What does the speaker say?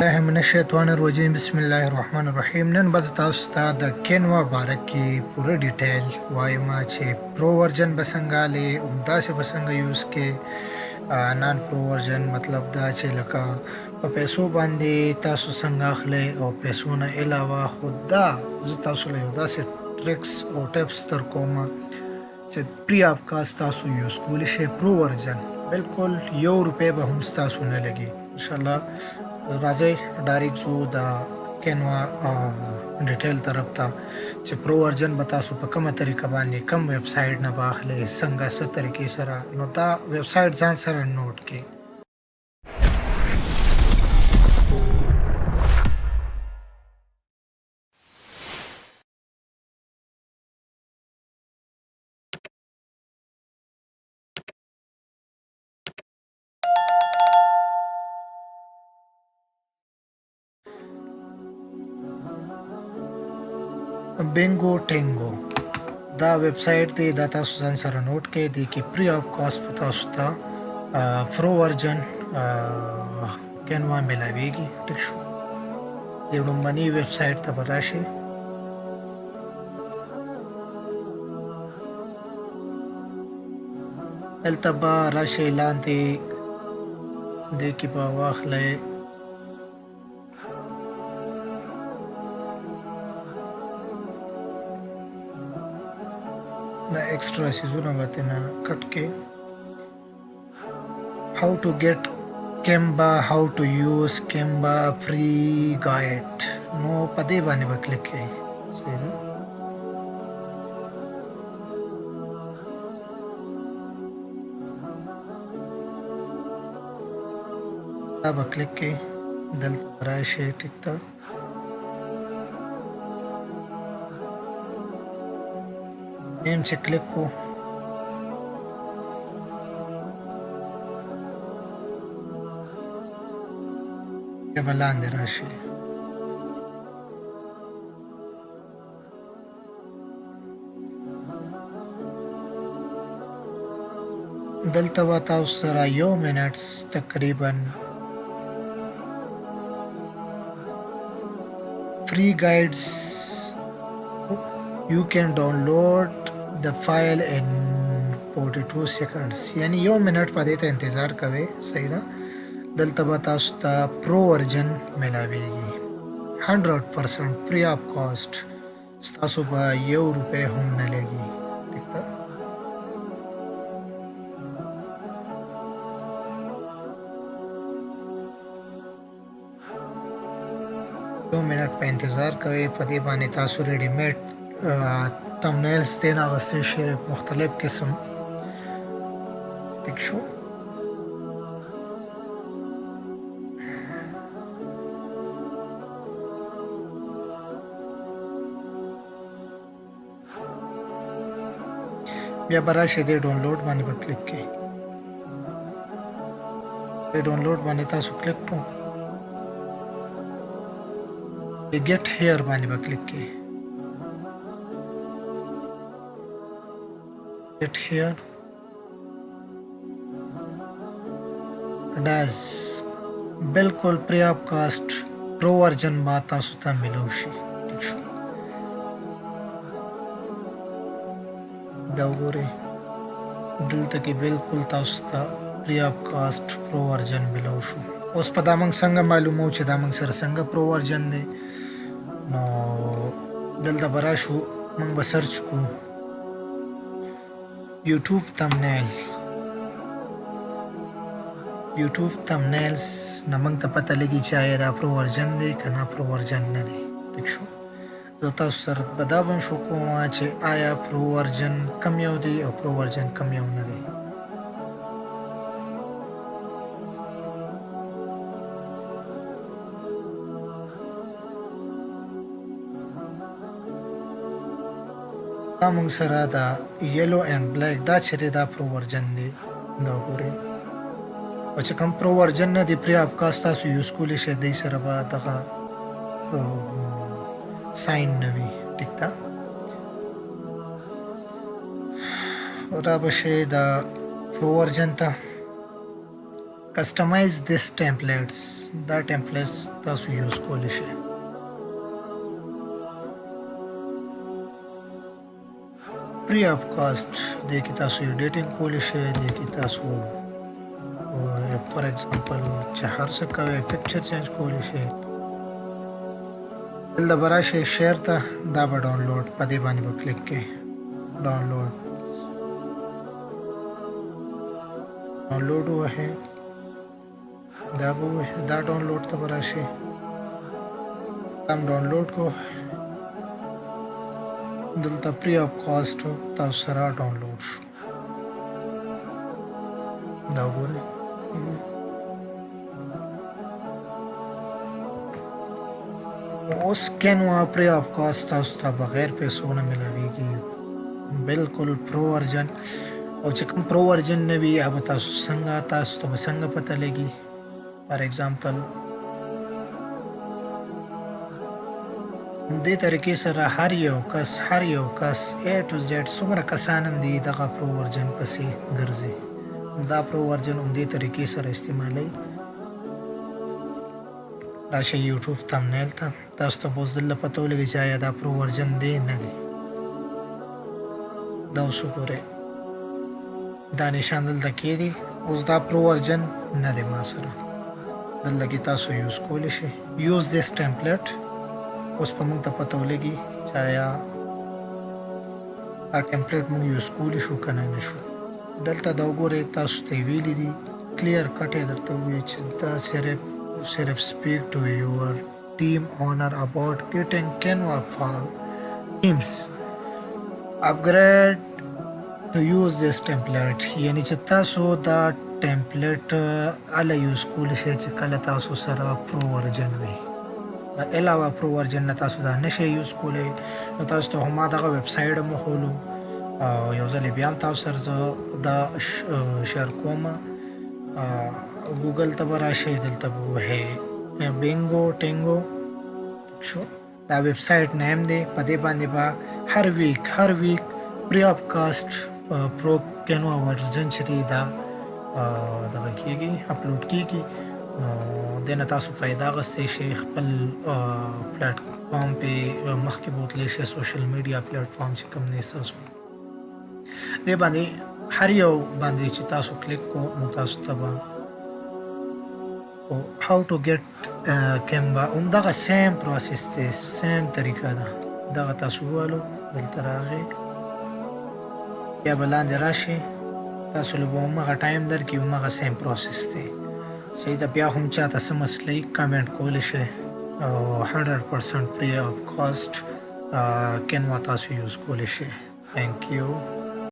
من الشیطان الرجیم بسم الله الرحمن الرحیم. نن بس تاسو ته د کینوا باره کې پوره ډیټیل وایم چې پرو ورژن به څنګه لې همداسې به څنګه یوز کې. نان پرو ورژن مطلب دا چې لکه په پیسو باندې تاسو څنګه اخلئ او پیسو نه علاوه خو دا زه تاسو له یو داسې ټریکس او ټپس در کوم چې پری آف کاست تاسو یوز کولی شئ. پرو ورژن بالکل ₹1 به هم ستاسو نه لګي. انشاءالله راځئ ډایرکټ ځو د کینوا ډیټیل طرف ته چې پرو ورژن به تاسو په کومه طریقه باندې کوم ویب سایټ نه به اخلئ، څنګه څه طریقې سره. نو دا ویب سایټ ځان سره نوٹ کړئ. بینګو ټینګو دا ویب سایټ دی، دا تاسو ځان سره نوٹ کړئ. دی کې پری آف کاست په تاسو ته پرو ورژن کینوا میلاویږي. ټیک شو، د لومړني ویب سایټ ته به راشئ. دلته به راشئ، لاندې دې کې به واخلئ دا ایکسټرا سیزونه به ترنه کټ کړئ. how to get Canva, how to use Canva free guide. نو په دې باندې به کلیک کړئ. صحیح ده. دا به کلیک کړئ، دلته راشئ. ټیک ده، نیم چې کلیک کو بیا به لاندې راشي. دلته به تاسو سره 1 منټ تقریبا free guides. You can download the file in 42 seconds. یعنی 1 منټ په دې ته انتظار کوئ. صحیح ده. دلته به تاسو ته پرو ورژن میلاویږي 100% فری آف کاست. ستاسو به ₹1 هم نه لګي. ټیک ده. 2 منټ په انتظار کوئ. په دې باندې تاسو ریډي میډ تمنیلز دین اغوستی شئ، مختلف قسم. ټیک شو. بیا به راشئ دې ډاونلوډ باندې به کلیک کړئ. دې ډاونلوډ باندې تاسو کلیک کړئ، ګیټ هیر باندې به کلیک کړئ. get here does بالکل پری آف کاست پرو ورژن با تاسو ته ملو شي. ٹھیک شو. دا وګورئ دلته کې بالکل تاسو ته پری آف کاست پرو ورژن ملو شو. اوس په دا موږ څنګه معلومو چې دا موږ سره څنګه پرو ورژن دی. نو دلته به راشو، موږ به سرچ کوو YouTube thumbnail. YouTube thumbnails نه موږ ته پته لګي چې آیا دا پرو ورژن دی که نه پرو ورژن نه دی. ټیک شو. زه تاسو سره به دا به شو کوم چې آیا پرو ورژن کم یو دی او پرو ورژن کم یو نه دی. دا موږ سره دا یلو اینډ بلیک دا چیرې دا پرو ورژن دی. دا وګورئ. او چې کوم پرو ورژن نه دی پری آف کاست تاسو یوز کولی شئ، دی سره به دغه ساین نه وي. ټیک ده. را به شئ د پرو ورژن ته. کسٹمایز دیس ټیمپلیټس دا ټیمپلیټس تاسو یوز کولی شئ. فری اف کاسټ دې کې تاسو ایډیټینګ کولی شئ. دې کې تاسو فار ایگزامپل چې هر څه کوئ پکچر چینج کولی شئ. دلته به راشئ شیر ته، دا به ډاونلوډ په دې باندې به کلیک کړئ. ډاونلوډ ووهئ، دا به ووهئ، دا ډاونلوډ ته به راشئ، هم ډاونلوډ کو. دلته فری اف کاسټ تاسو سره ډاونلوډ شو. دا وګورئ. اوس کینوا فری اف کاسټ تاسو ته بغیر پیسو نه ملاویږي، بالکل پرو ورژن. او چې کوم پرو ورژن نه وي هغه تاسو ته به څنګه پته لګي. فار ایگزامپل دې طریقې سره هر یو کس A to Z څومره کسان هم دي دغه پرو ورژن پسې ګرځي. دا پرو ورژن همدې طریقې سره استعمالوي. راشئ یوټیوب تمنیل ته، تاسو ته به اوس دلته پته ولګي چې آیا دا پرو ورژن دی نه دی. دا اوس وګورئ، دا نشان دلته کېږي. اوس دا پرو ورژن نه دی ما سره. دلته کې تاسو یوز کولی شئ. یوز دیس ټیمپلیټ. اوس په موږ ته پته ولګي چې آیا دا ټیمپلیټ موږ یوز کولی شو که نه شو. دلته دا وګورئ، تاسو ته یې ویلي دي کلیر کټ یې درته ووایي چې دا صرف speak to your team owner about getting Canva for teams. Upgrade to use this template. یعنی چې تاسو دا ټیمپلیټ هله یوز کولی شئ چې کله تاسو سره پرو ورژن وي. علاوه پرو ورژن نه تاسو دا نشئ یوز کولی. نو تاسو ته ما دغه ویب سایټ هم وښولو او یو ځل بیا هم تاسو سره زه دا شیر کوم. ګوګل ته به راشئ، دلته به ووهئ ټینګو شو. دا ویب سایټ نیم دی. په دې باندې به هر ویک فری اف کاسټ پرو کینوا ورژن چې دی دا دغه کېږي، اپلوډ کېږي. نو دې نه تاسو فایده اخیستی شئ. خپل پلیټفارم پې مخکې بوتلی شئ، سوشل میډیا پلیټفارم چې کوم دی ستاسو دې باندې هر یو باندې چې تاسو کلیک کو نو تاسو ته به how to get Canva همدغه سیم پروسس دی، سیم طریقه ده. دغه تاسو ووالو، دلته راغئ، بیا به لاندې راشئ، تاسو له به همغه ټایم درکړي، همغه سیم پروسس دی. صحیح ده. بیا هم چاته څه مسله وي کمنټ کولی شئ. او 100% فری اف کاسټ Canva تاسو یوز کولی شئ. تھینک یو.